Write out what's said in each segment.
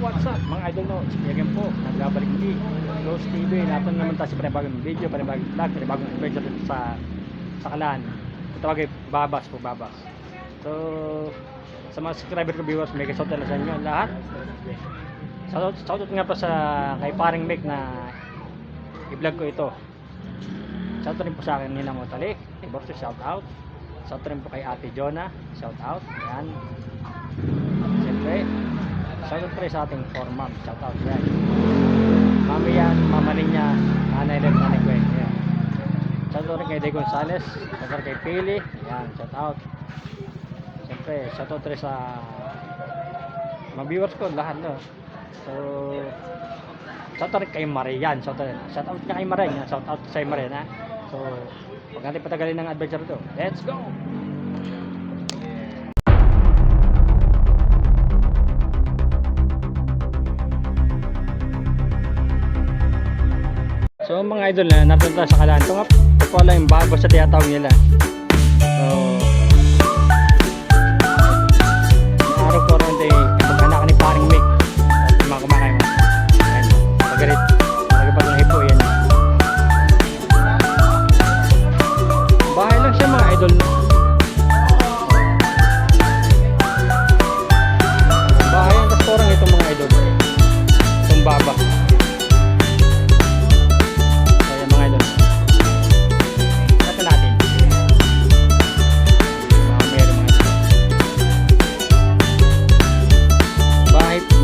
what's up mga idol no? Again po, nagbabalik muli Rose TV, natin naman tayo sa panibagong video, panibagong vlog, panibagong adventure dito sa Kalan. Ito tawag ay Babas po, Babas. So, sa mga subscriber ko viewers, may kasot na sa inyo lahat. Shoutout nga pa sa kay paring Mick na i-vlog ko ito. Shoutout rin po sa akin Nina Motalik, Iborso, shoutout. Shoutout rin po kay Ate Jonah, shoutout. Ayan. Siyempre, shoutout pa rin sa ating formam, shoutout yan. Mami yan, mama niya, nanay rin, nanay ko yan. Shoutout rin kay Day Gonzales, shoutout kay Pili, yan, shoutout. Siyempre, shoutout rin sa mga viewers ko, lahat no. So, shoutout rin kay Marian, shoutout niya kay Marian, shoutout sa Marian ha. So, huwag natin patagalin ng adventure ito. Let's go! So mga idol na napunta sa Kalan. Ito nga po lang yung Babas sa tinatawag nila. So araw ko rin ito pagkanak ni paring Mick. Mga kumakain mo. Ayan. Pagalit. Nagabag ng hipo yan. Bahay lang siya mga idol. Bahay ang restaurant itong mga idol. Itong Babas.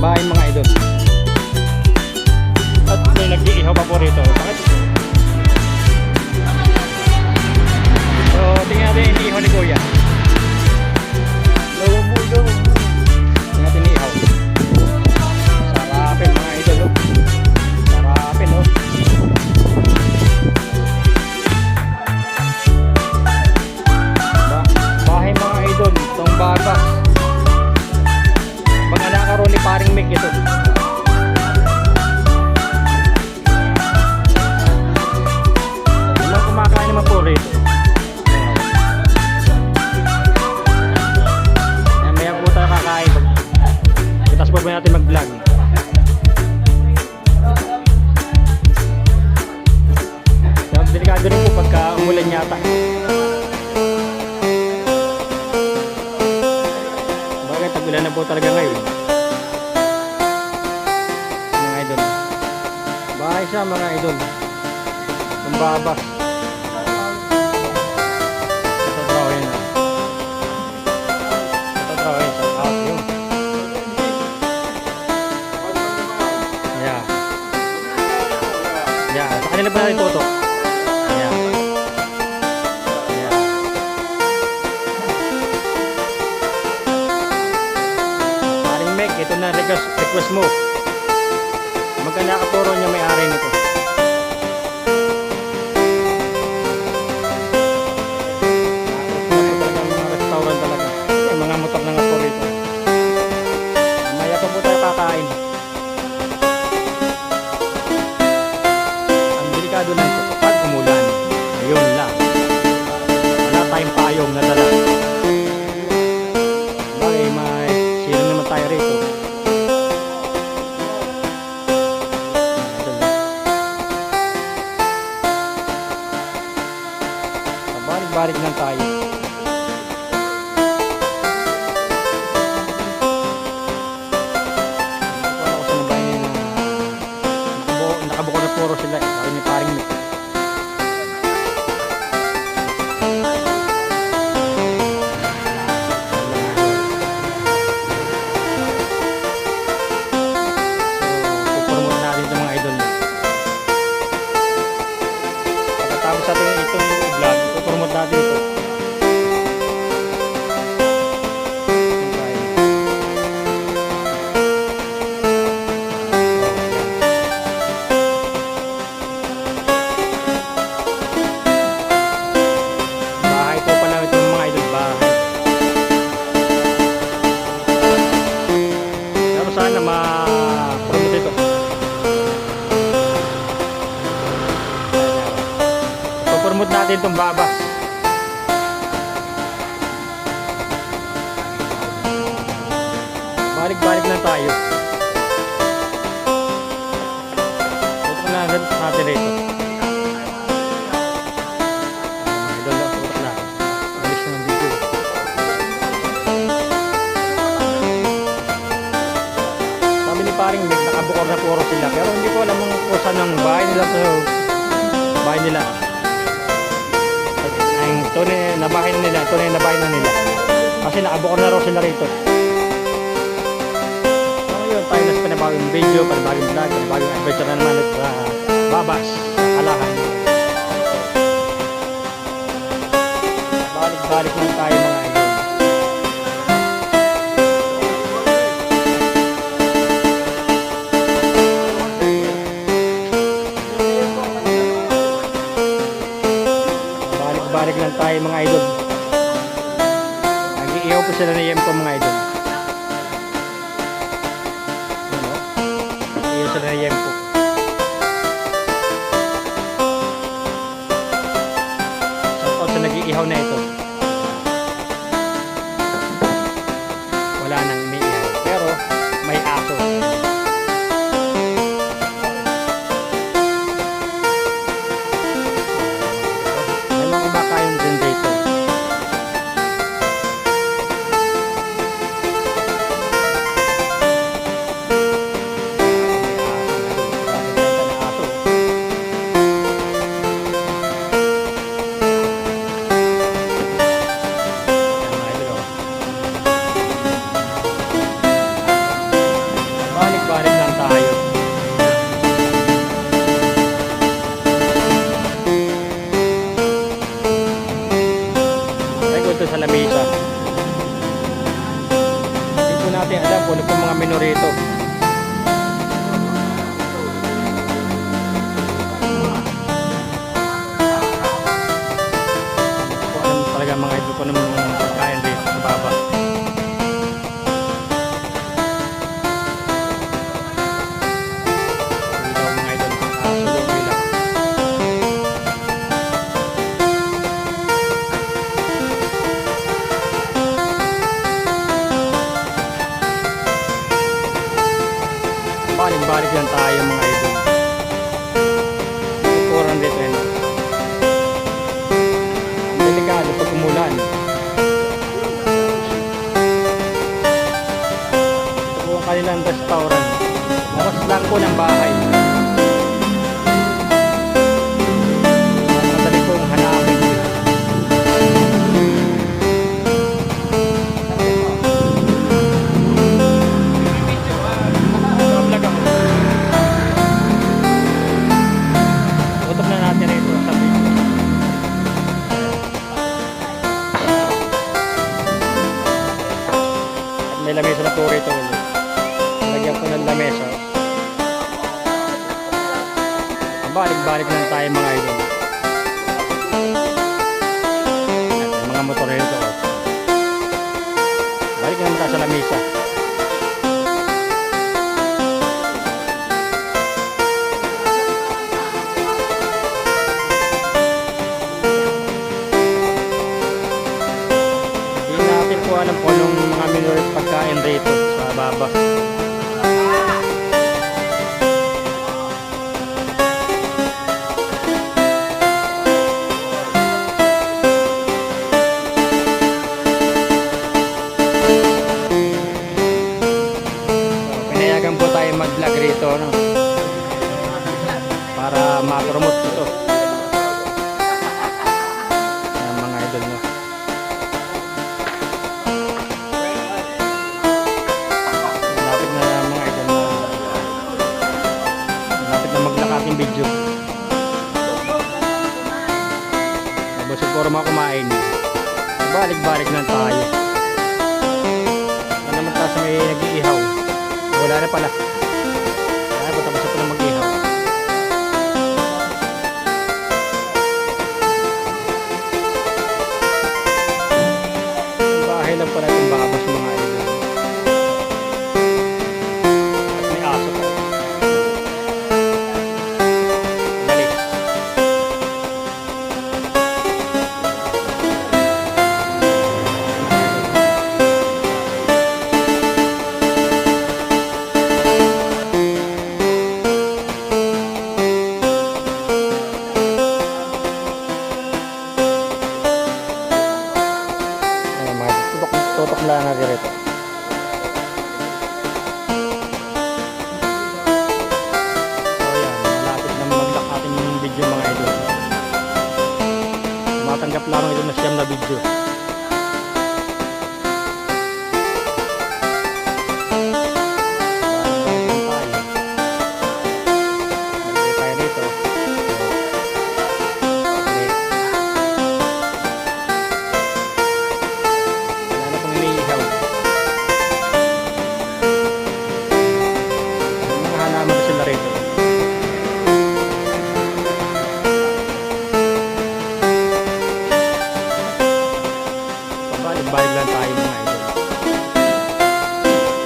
Bahay mga idol. At may nag-iihaw pa po rito. Bakit? So tingnan natin yung iniihaw ni Kuya. Tingnan natin iniihaw. Sarapin mga idol oh. Sarapin oh. Bahay mga idol. Itong Babas. Mga nakakaroon ni paring Mick ito. Walang kumakain naman po rito. Maya po tayo kakain. Tapos po ba natin mag-vlog. Delikado rin po pagka umulan yata. Tagulan na po talaga ngayon mga idol. Bahay siya mga idol. Ang Babas. Ito drawing. Ito drawing sa house yun. Yeah. Yeah. Sa kanila pa natin tutok. Yeah. Ito na request mo. Maganda nakaturo niya may-ari nito. Mga restaurant talaga. May mga motor na nga po rito. Mamaya pa po tayo kakain. Ang delikado lang po kapag umulan. Ayun lang. Wala tayong payong na dala. Bakit may sino naman tayo rito. Balik lang tayo. Ako sa nabayan na nakabuko na puro sila eh. Sabi ni paring Mick. So, pupromote natin itong mga idol. Pagkatapos natin itong vlog, promote natin ito. Bahay po pala itong mga idol, bahay. Pero sana ma-promote ito. Promote natin itong Babas. Balik-balik lang tayo. natin rito. Idol lang, utak na. Alis na ng video. Sabi ni paring Meg, nakabukor na puro sila. Pero hindi ko alam kung saan ang bahay nila to. Bahay nila. Ang tunay na bahay na nila, tunay na bahay na nila. Kasi nakabukor na raw sila rito. So yun, tayo na sa panibagong video, panibagong vlog, panibagong adventure na naman sa Babas, sa Kalahan. Balik-balik lang tayo mga idol. Balik lang tayo mga idol. Nag-iihaw po sila na Yemko mga idol. Ano? Nag-iihaw sila na Yemko. Shoutout sa nag-iihaw na ito. Wala nang umiihaw. Pero may aso. Balik lang tayo. Ay, ito sa lamesa. Hindi po natin alam kung ano pong mga menu rito. Kung ano talaga mga idol ko ng pagkain dito sa baba. Balik lang tayo mga idol. Tuturan dito yun. Ang delikado pag umulan. Ito po ang kanilang restaurant. Labas lang po ng bahay. Madali pong hanapin. May lamesa na po rito ulit. Lagyan ko ng lamesa. Balik-balik lang tayo mga idol. May mga motor rito. Balik naman tayo sa lamesa. Hindi natin po alam po anong mga menu pagkain rito sa Babas. Pinayagan po tayo mag-vlog rito, no? Para ma-promote ito. Yan mga idol, no? Ating video. Tapos siguro kumain. Balik-balik lang tayo. Ano naman tayo sa may nag-iihaw. Wala na pala. Ay, patapos na pala mag-iihaw. Bahay lang pala itong Babas mga idol. At may aso pa. lamang ito na siyam na video. Balik lang tayo mga idol.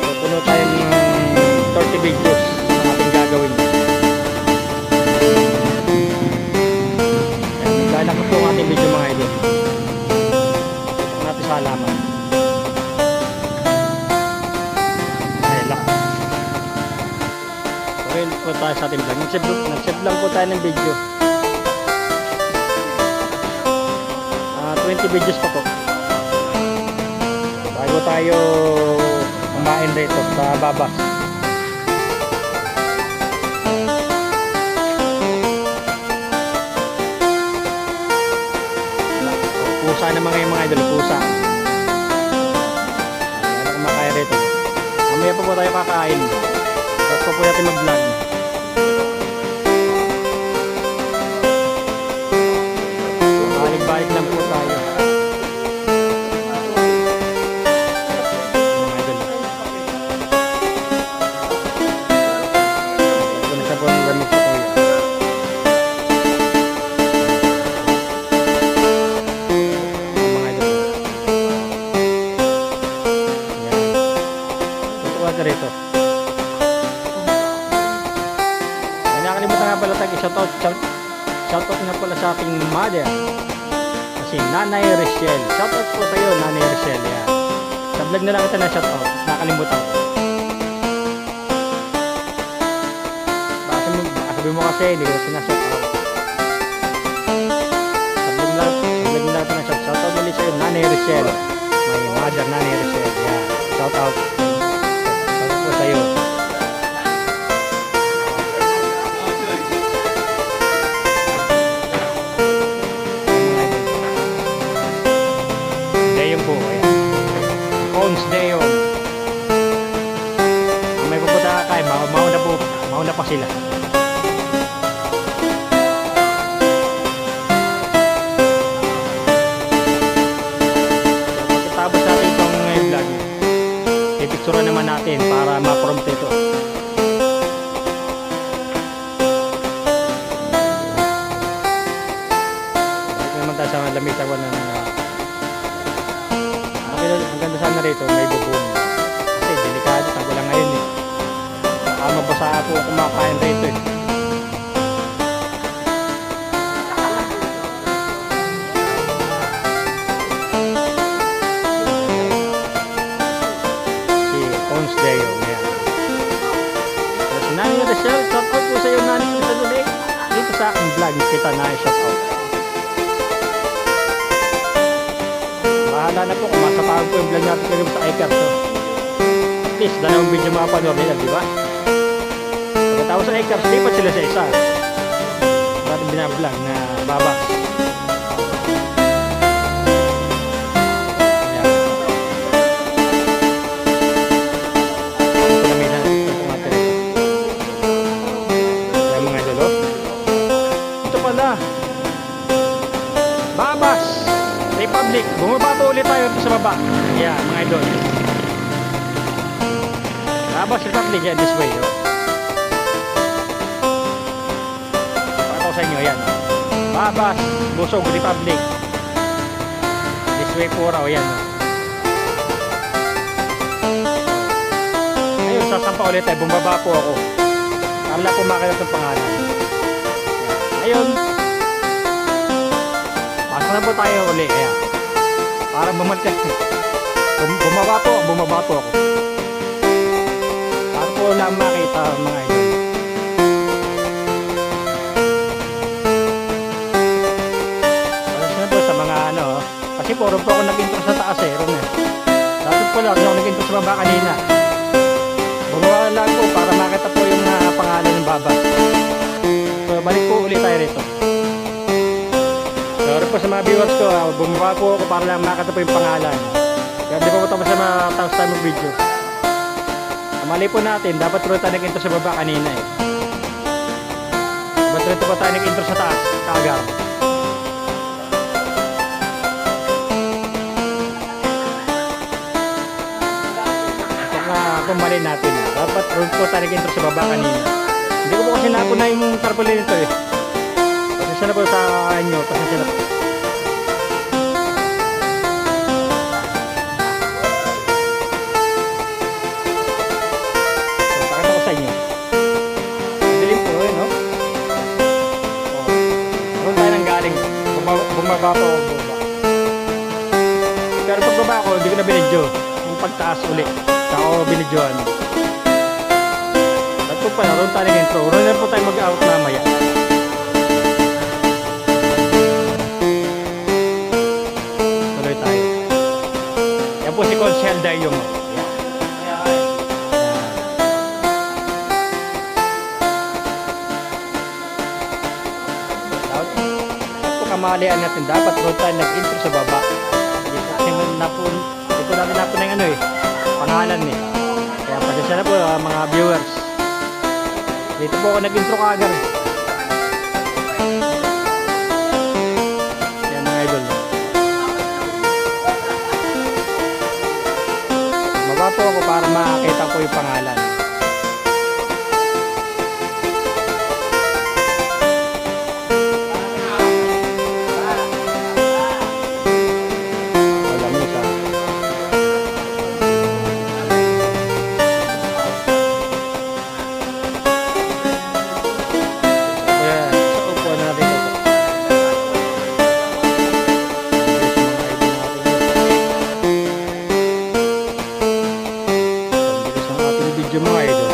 So, puno tayo ng 30 videos na ating gagawin. Dahil ako po ang ating video mga idol. Ito natin sa halaman. Ay, lock. Okay po tayo sa ating vlog. Nag-save lang po tayo ng video. 20 videos pa po. Bago tayo kumain dito sa babas. Pusa naman ngayon mga idol, pusa. Ano kumakain rito? Mamaya pa po tayo kakain. Tapos pa po natin mag-vlog. Balik-balik lang po tayo. Rito. Nakalimutan nga pala tayo shoutout nga pala sa ating mother. Kasi Nanay Richelle. Shoutout po sa iyo Nanay Richelle. Yan. Sa vlog na lang ito na shoutout. Nakalimutan ko. Baka sabi mo kasi hindi ko sinashoutout. Sa vlog na lang ito na shoutout ulit sa iyo Nanay Richelle. May mother Nanay Richelle. Yan. Shoutout po sa iyo. Deyon po, ayan. Cons Deyon. May pupunta ka kayo, mauna pa sila. Pagkatapos natin itong vlog, pipicturean naman natin para ma-prompt ito. Ito naman tayo sa lamitan ko ng ang ganda sana rito, may bubong. Kasi delikado, tagulang ngayon eh. Baka mabasa ako kumakain rito eh. Deo, yan. So, si Nanay Richelle, shout out po sa iyo Nanay Richelle ulit. Dito sa aking vlog, kita na shout out. Bahala na po kung masapahan po yung vlog natin kagawin sa iCar. So, at least, dalawang video makapanood nila, di ba? Pagkatapos sa iCar, lipat sila sa isa. Dating binablog na babas. Babas Republic, bumaba po ulit tayo sa baba. Yan mga idol, Babas Republic, yan this way para sa inyo, yan Babas Busog Republic, this way po raw, yan ayun, sasampa ulit tayo, bumaba po ako para lang po makita itong pangalan. Ayun, pasok na po tayo ulit, kaya para bumalik bumaba po ako para po lang makita mga idol. Para na po sa mga ano, kasi puro po ako nag-intro sa taas eh, dati po lang ako nag-intro sa baba kanina, bumaba lang po para makita po yung pangalan ng babas. So balik po ulit tayo rito. Sorry po sa mga viewers ko, bumaba po ako para lang makita po yung pangalan. Kaya di pa po tapos na matapos tayo mag-video. Mali po natin, dapat tuloy tayo nag-intro sa baba kanina eh. Dapat tuloy pa tayo nag-intro sa taas, kaagad. Ito nga kung mali natin. Dapat tuloy po tayo nag-intro sa baba kanina. Hindi ko po kasi napuna yung tarpaulin nito eh. Pasensya na po sa inyo, pasensya na po. Bumaba po ako bumaba. Pero pagbaba ako, hindi ko na binidyo. Yung pagtaas ulit, saka ako binidyoan. At po pala, roon tayo ng intro. Roon na po tayo mag-out mamaya. Tuloy tayo. Yan po si Conchel Dayong. Kamalian natin, dapat road tayo nag-intro sa baba. Hindi po natin napun ng ano eh, pangalan eh. Kaya pasensya na po mga viewers. Dito po ako nag-intro kaagad eh. Yan mga idol. Baba po ako para makakita po yung pangalan. Mga idol.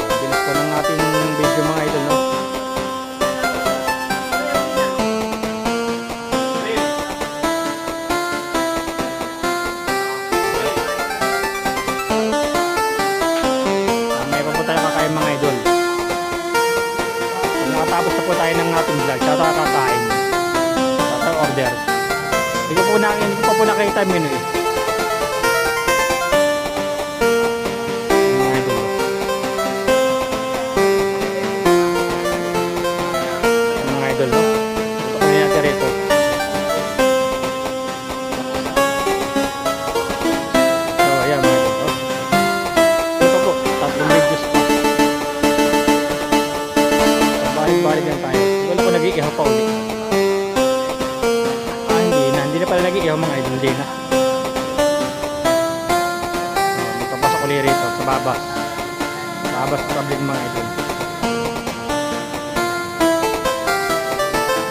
Bilis po ng ating video mga idol, no? May pa po tayo kakain mga idol. Nakatapos na po tayo ng ating vlog, tsaka kakain, tsaka order. Hindi ko pa po nakita yung menu eh. Mga idol. Mga idol, no? Ito po natin rito. So, ayan mga idol, no? Ito po, 3 videos pa. Balik lang tayo. Wala ko nag-iihaw pa ulit. Hindi na pala nag-iihaw mga idol. Hindi na. May papasok ulit rito sa babas. Babas public mga idol.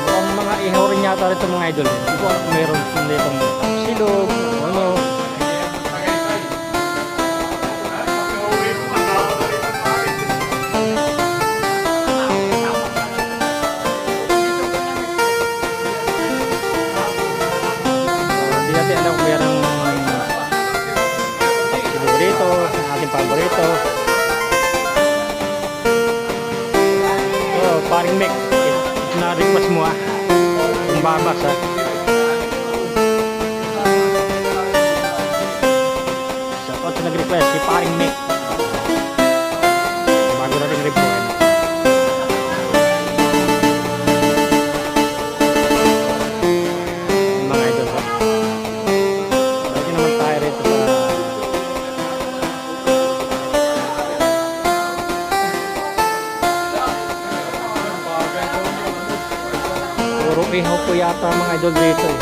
Mukhang mga ihaw rin yata rito mga idol. Hindi ko alam kung meron dito silog, ano. Alam ko merong paborito, ang ating paborito. Oh, paring Mick, ito na request mo ah. Kung babas ah. Sa so, nag-request si paring Mick. Bago natin review. Puro ihaw po yata mga idol dito eh,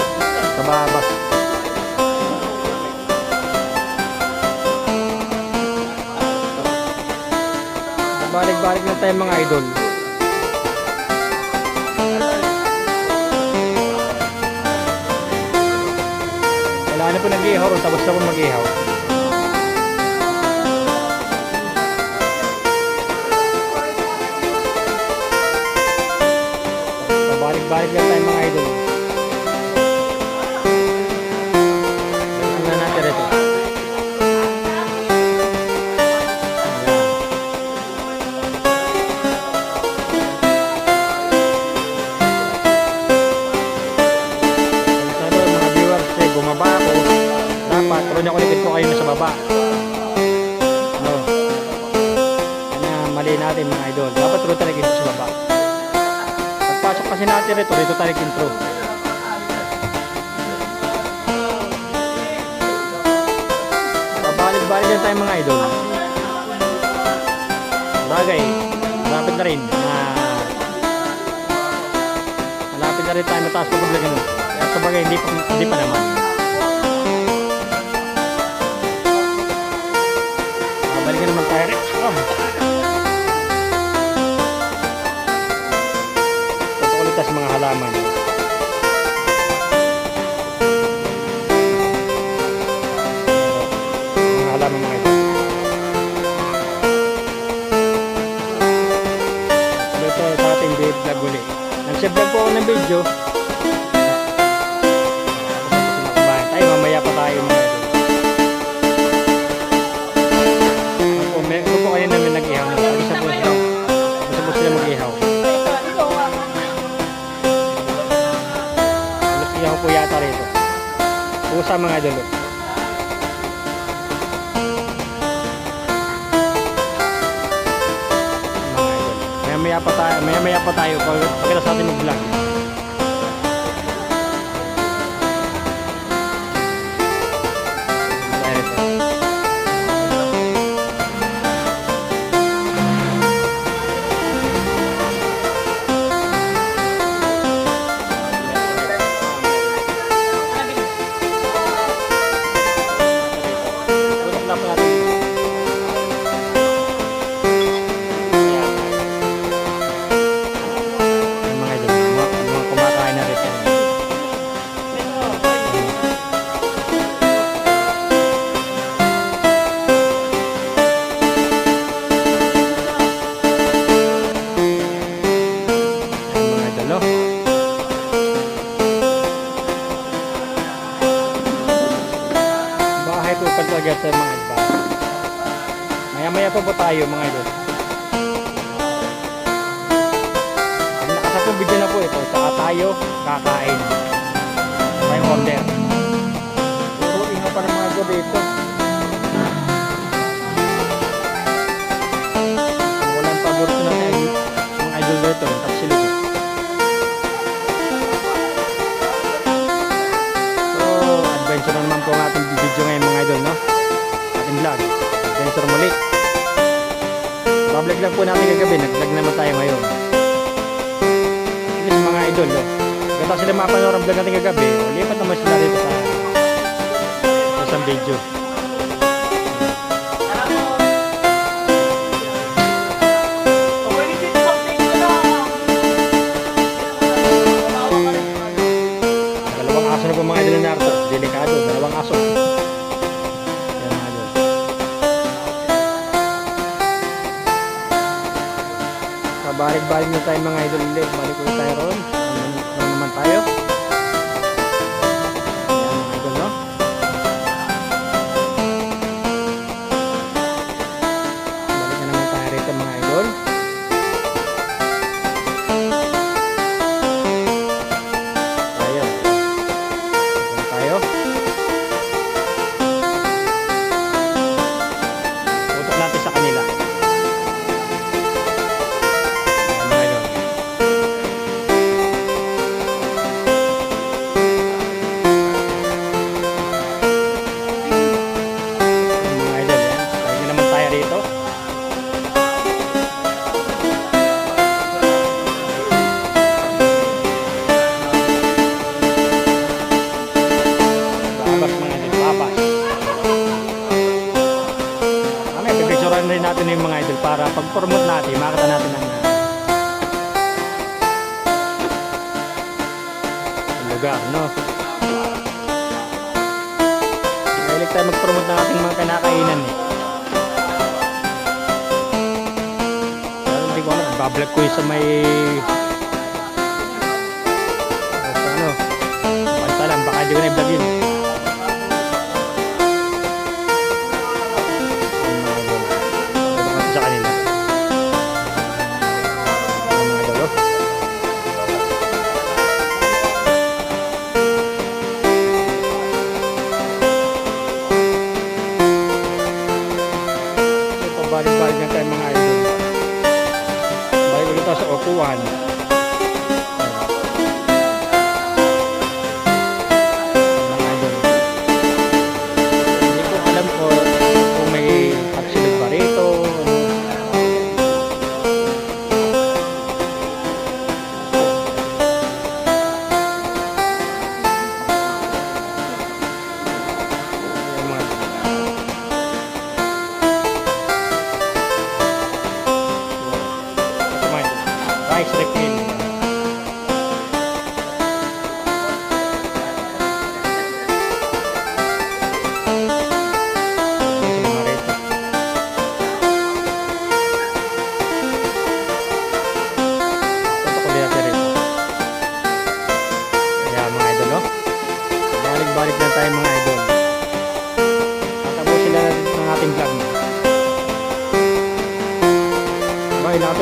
sa babas. Balik-balik na tayo mga idol. Wala na po nag-ihaw ron, tapos na po mag-ihaw. Balik lang tayo mga idol. Tingnan natin ito. baba. No. Yan ang mali natin mga idol. Dapat rito tayo intro sa baba. Pagpasok kasi natin rito tayo intro. Pabalik-balik din tayo mga idol. Bagay, malapit na rin tayo mataas pag-vlog ano. Kaya sa bagay, hindi pa naman. Balikan naman tayo rin. Tutukulitas mga halaman. Mga halaman mga ito. Ulit sa ating vlog ulit. Nag-save po ako ng video. Tayo mamaya pa tayo mga ito. Ano po kayo namin nag-ihaw na? Isa po sila mag-ihaw. Ihaw po yata rito. Pusa mga idol. Maya pa tayo pagkita sa atin mag-vlog. Talaga sa mga iba. Maya pa po tayo mga idol. Nakasapong video na po ito. Saka tayo kakain. Tayong order. Puro ingo pa ng mga idol dito. Walang paborito natin mga idol dito. Tapsilog. So, adventure na naman po ang ating video ngayon mga idol, no? Ating vlog. Adventure muli. Bablog lang po natin kagabi. Nag-vlog naman tayo ngayon. Yes, mga idol, no? Kaya sila mapanood ang vlog natin kagabi. Lipat naman sila dito sa isang video. Dalawang aso na po mga idol na narto. Delikado. Dalawang aso. Balik-balik na tayo mga idol ulit. Balik ulit tayo roon. Ano naman tayo? Ayan mga idol, no? Balik na naman tayo rito mga idol. Tayo. Tayo. Tutok natin sa kanila. Rin natin yung mga idol para pag-promote natin, makita natin ang lugar, no? Mahilig tayo mag-promote ng ating mga kinakainan, eh. Pero hindi ko alam, bablog ko yung sa may ano, basta lang, baka hindi ko na i-vlog yun. Sa kanila. Mga idol.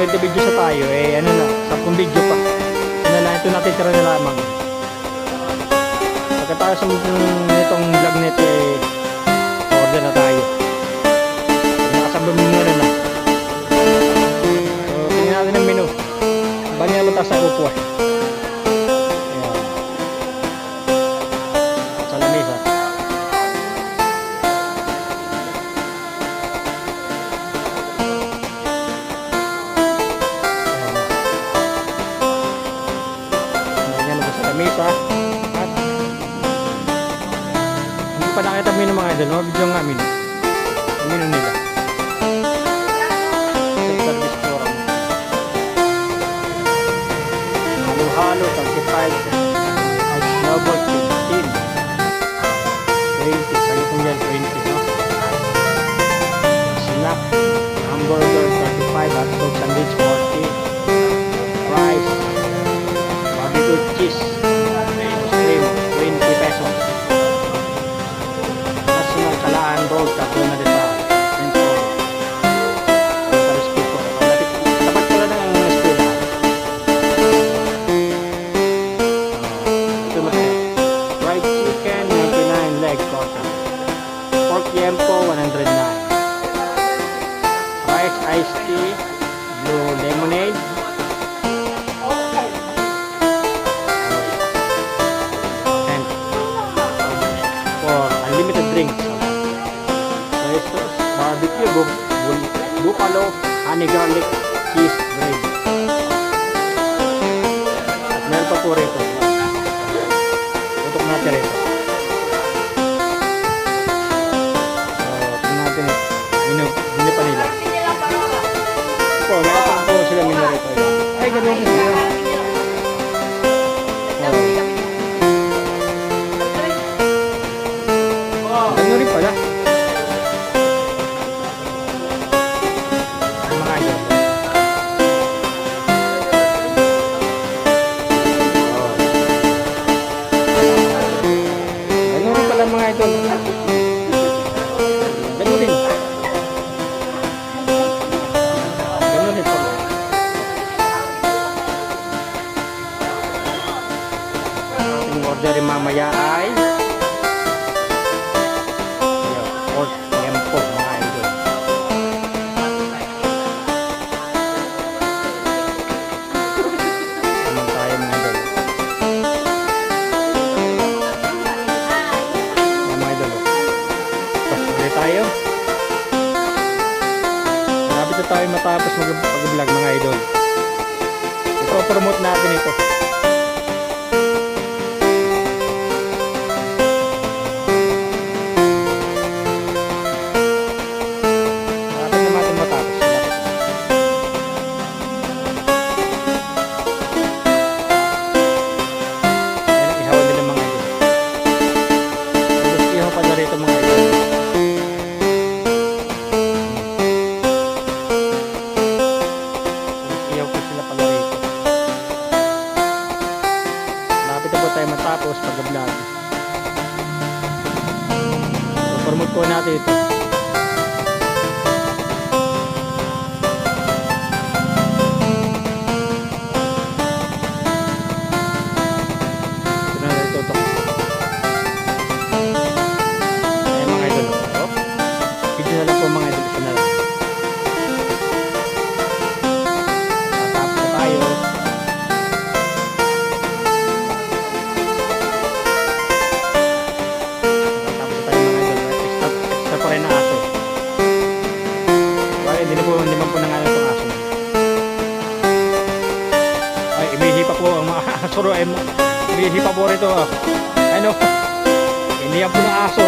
20 videos na tayo, eh ano na, 10 video pa. Ano na, ito natitira na lamang. Pagkatapos nitong vlog nito, eh, order na tayo. Nakasabay mo muna na. So, tingnan natin ang menu. Bali naman tayo sa upuan. Ayan. Sa lamesa. Mesa at hindi pa nakita menu mga idol, no? Video nga menu nila service forum halo-halo 35 at snowball 15 20 sa itong yan 20 no? Snack hamburger 35 at dog sandwich 40 fries barbecue cheese 20 pesos. National Kalaan Road, tatlo na dito. Sa respeto. Tapat ko lang ang eskwela. Ito na tayo. Fried chicken, 99 leg quarter. Pork yempo, 109. Rice iced tea, blue lemonade. Unlimited drinks. Sauce, barbecue, buffalo, honey garlic, cheese, bread. At meron pa po rito. Tutok natin rito. So, tingnan natin menu pa nila. So, meron po sila menu rito. Ay, ganun sila. Ano rin pala ang mga idol. Ano rin pala mga idol. Ganun rin pala. Ating order rin mamaya ay pork yempo mga idol. Naman tayo mga idol. Mga idol. Patuloy tayo. Malapit na tayo matapos mag-vlog mga idol. Ipo-promote natin ito. Matapos pag-vlog. Promote po natin ito. Ito na ito. Ay mga idol. Video na lang po mga idol. Ito na lang. Tatapos na tayo. Hindi man po nangalan itong aso. Ay, imihi pa po ang mga aso. Imihi pa po rito. Ano? Hindi yan po ng aso.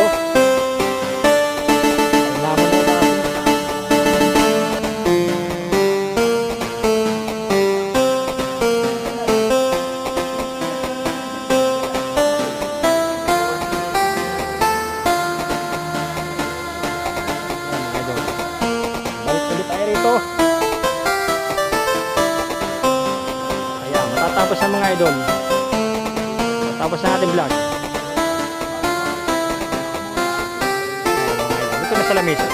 Laman na aso. Ayan, matatapos na mga idol. Matapos na ating vlog. Ayan, mga idol. Ito na sa lamesa.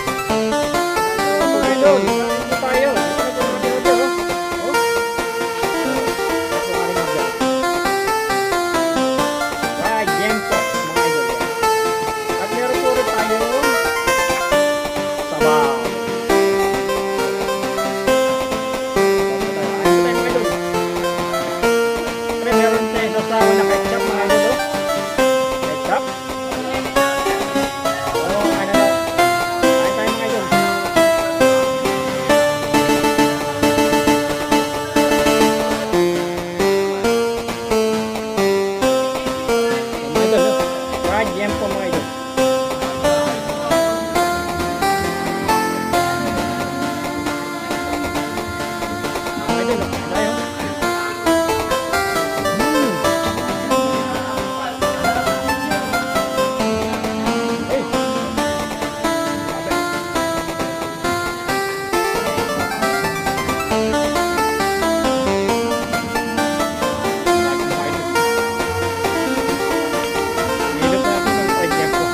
Mga idol, ito tayo. sasawa na ketchup mga idol. Oh. Ketchup. Oh, ano na. Kain tayo mga idol. Mga idol, oh. Fried yam po mga idol. Mga idol, oh. Kain tayo. Hey. Hilot natin ng fried yam po.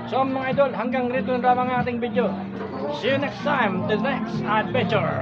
So mga idol, hanggang rito na lamang ang ating video. See you next time, the next adventure.